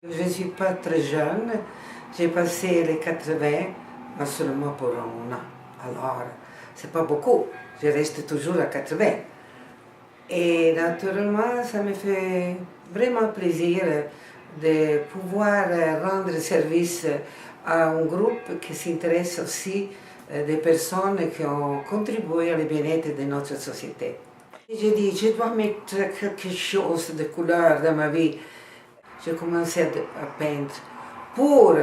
Je ne suis pas très jeune, j'ai passé les 80, mais seulement pour un an. Alors, c'est pas beaucoup, je reste toujours à 80. Et naturellement, ça me fait vraiment plaisir de pouvoir rendre service à un groupe qui s'intéresse aussi des personnes qui ont contribué au bien-être de notre société. J'ai dit, je dois mettre quelque chose de couleur dans ma vie. J'ai commencé à peindre pour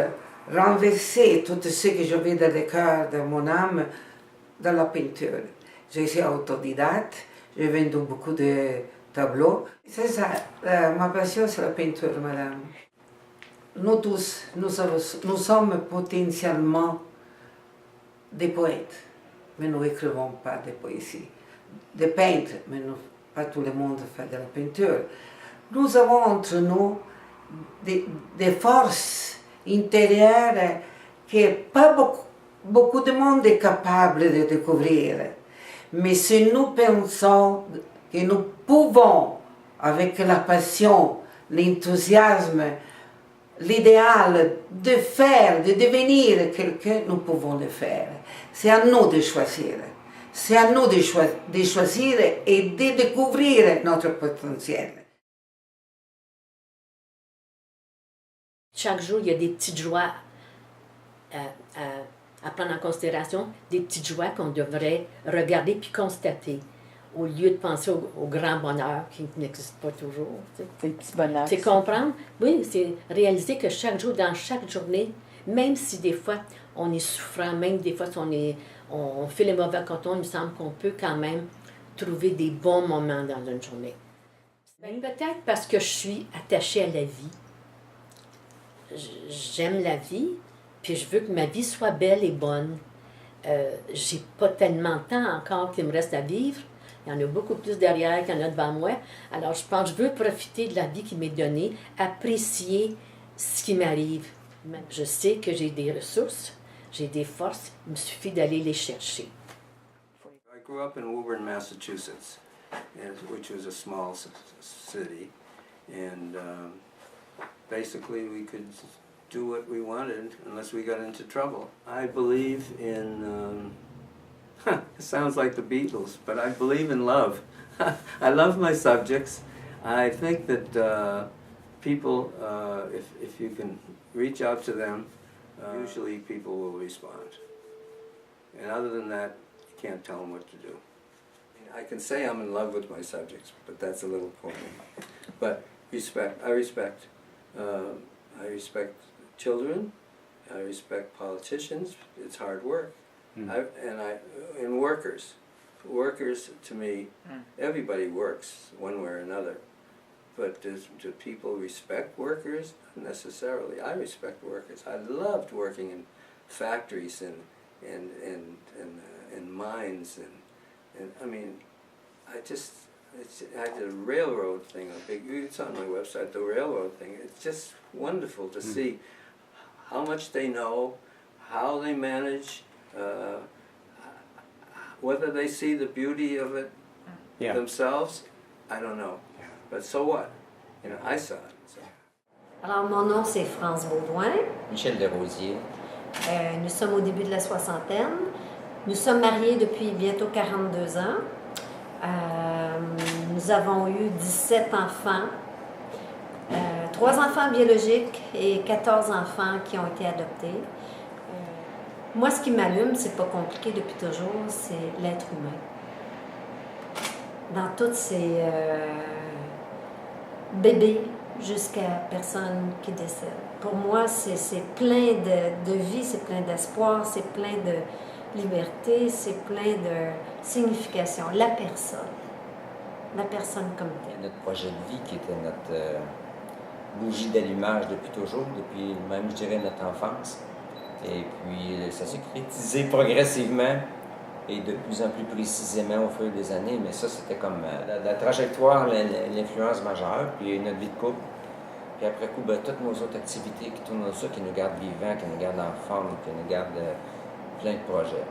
renverser tout ce que j'avais dans le cœur, dans mon âme, dans la peinture. Je suis autodidacte, j'ai vendu beaucoup de tableaux. C'est ça, ma passion c'est la peinture, madame. Nous tous, nous sommes potentiellement des poètes, mais nous n'écrivons pas de poésie. Des peintres, mais pas tout le monde fait de la peinture. Nous avons entre nous des forces intérieures que pas beaucoup de monde est capable de découvrir. Mais si nous pensons que nous pouvons, avec la passion, l'enthousiasme, l'idéal de faire, de devenir quelqu'un, nous pouvons le faire. C'est à nous de choisir. C'est à nous de choisir et de découvrir notre potentiel. Chaque jour, il y a des petites joies à prendre en considération, des petites joies qu'on devrait regarder puis constater, au lieu de penser au grand bonheur qui n'existe pas toujours. C'est le petit bonheur. C'est comprendre, oui, c'est réaliser que chaque jour, dans chaque journée, même si des fois on est souffrant, même des fois si on fait les mauvais cotons, il me semble qu'on peut quand même trouver des bons moments dans une journée. Ben, peut-être parce que je suis attachée à la vie. J'aime la vie, puis je veux que ma vie soit belle et bonne. J'ai pas tellement de temps encore qu'il me reste à vivre. Il y en a beaucoup plus derrière qu'il y en a devant moi. Alors, je pense que je veux profiter de la vie qui m'est donnée, apprécier ce qui m'arrive. Je sais que j'ai des ressources, j'ai des forces, il me suffit d'aller les chercher. I grew up in Woburn, Massachusetts, which was a small city, and basically we could do what we wanted unless we got into trouble. I believe in, it sounds like the Beatles, but I believe in love. I love my subjects. I think that people, if you can reach out to them, usually people will respond. And other than that, you can't tell them what to do. I can say I'm in love with my subjects, but that's a little corny. But I respect children, I respect politicians, it's hard work. And workers. Workers, to me, everybody works one way or another. But do people respect workers? Not necessarily. I respect workers. I loved working in factories and mines and I mean, I did a railroad thing, it's on my website, the railroad thing. It's just wonderful to see how much they know, how they manage, whether they see the beauty of it themselves, I don't know. But so what? You know, I saw it. So. Alors, mon nom, c'est France Baudouin. Michel Desrosiers. Nous sommes au début de la soixantaine. Nous sommes mariés depuis bientôt 42 ans. Nous avons eu 17 enfants, 3 enfants biologiques et 14 enfants qui ont été adoptés. Moi, ce qui m'allume, c'est pas compliqué depuis toujours, c'est l'être humain. Dans toutes ces bébés jusqu'à personne qui décède. Pour moi, c'est plein de vie, c'est plein d'espoir, c'est plein de liberté, c'est plein de signification. La personne comme telle. Notre projet de vie qui était notre bougie d'allumage depuis toujours, depuis même, je dirais, notre enfance. Et puis, ça s'est concrétisé progressivement et de plus en plus précisément au fil des années. Mais ça, c'était comme la trajectoire, l'influence majeure, puis notre vie de couple. Puis après coup, ben, toutes nos autres activités qui tournent autour, qui nous gardent vivants, qui nous gardent en forme, qui nous gardent plein de projets.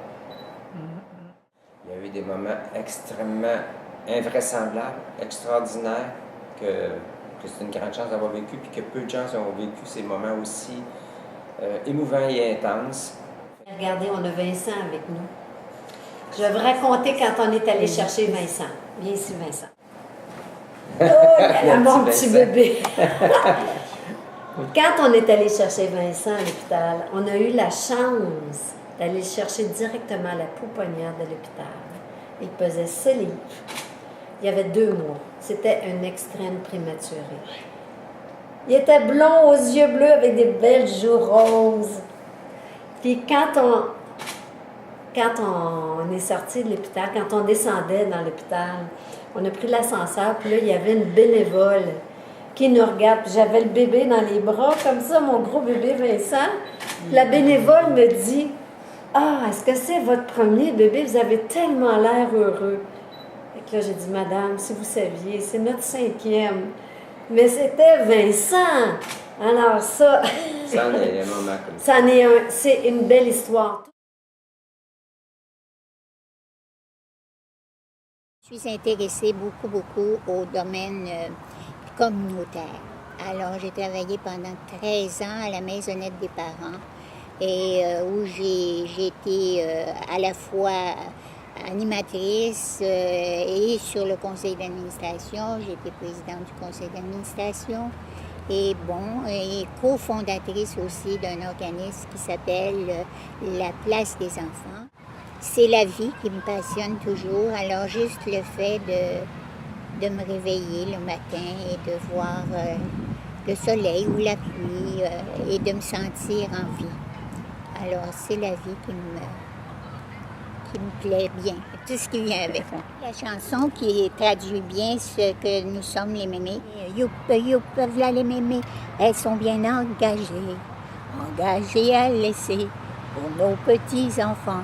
Il y a eu des moments extrêmement invraisemblables, extraordinaires, que que c'est une grande chance d'avoir vécu, puis que peu de gens ont vécu ces moments aussi émouvants et intenses. Regardez, on a Vincent avec nous. Je vais vous raconter quand on est allé chercher Vincent. Viens ici, Vincent. Oh, il y a mon petit bébé. Quand on est allé chercher Vincent à l'hôpital, on a eu la chance d'aller le chercher directement à la pouponnière de l'hôpital. Il pesait 6 livres. Il y avait 2 mois. C'était un extrême prématuré. Il était blond aux yeux bleus avec des belles joues roses. Puis quand on est sorti de l'hôpital, quand on descendait dans l'hôpital, on a pris l'ascenseur, puis là, il y avait une bénévole qui nous regarde. Puis j'avais le bébé dans les bras, comme ça, mon gros bébé Vincent. La bénévole me dit, « Ah, est-ce que c'est votre premier bébé? Vous avez tellement l'air heureux. » Et que là, j'ai dit, « Madame, si vous saviez, c'est notre 5e. » Mais c'était Vincent. Alors ça... Ça en est un moment comme ça. C'est une belle histoire. Je suis intéressée beaucoup au domaine communautaire. Alors, j'ai travaillé pendant 13 ans à la maisonnette des parents et où j'ai été à la fois animatrice et sur le conseil d'administration. J'étais présidente du conseil d'administration et cofondatrice aussi d'un organisme qui s'appelle La Place des enfants. C'est la vie qui me passionne toujours. Alors, juste le fait de me réveiller le matin et de voir le soleil ou la pluie et de me sentir en vie. Alors, c'est la vie qui me plaît bien, tout ce qui vient avec. La chanson qui traduit bien ce que nous sommes les mémés. Youp, youp, v'là les mémés, elles sont bien engagées à laisser pour nos petits-enfants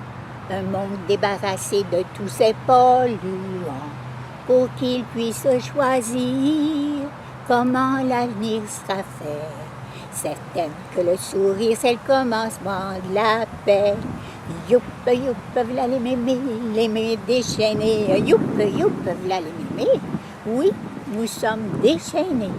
un monde débarrassé de tous ces polluants, pour qu'ils puissent choisir comment l'avenir sera fait. Certaine que le sourire, c'est le commencement de la paix. Youp, youp, v'là les mémés déchaînés. Youp, youp, v'là les mémés. Oui, nous sommes déchaînés.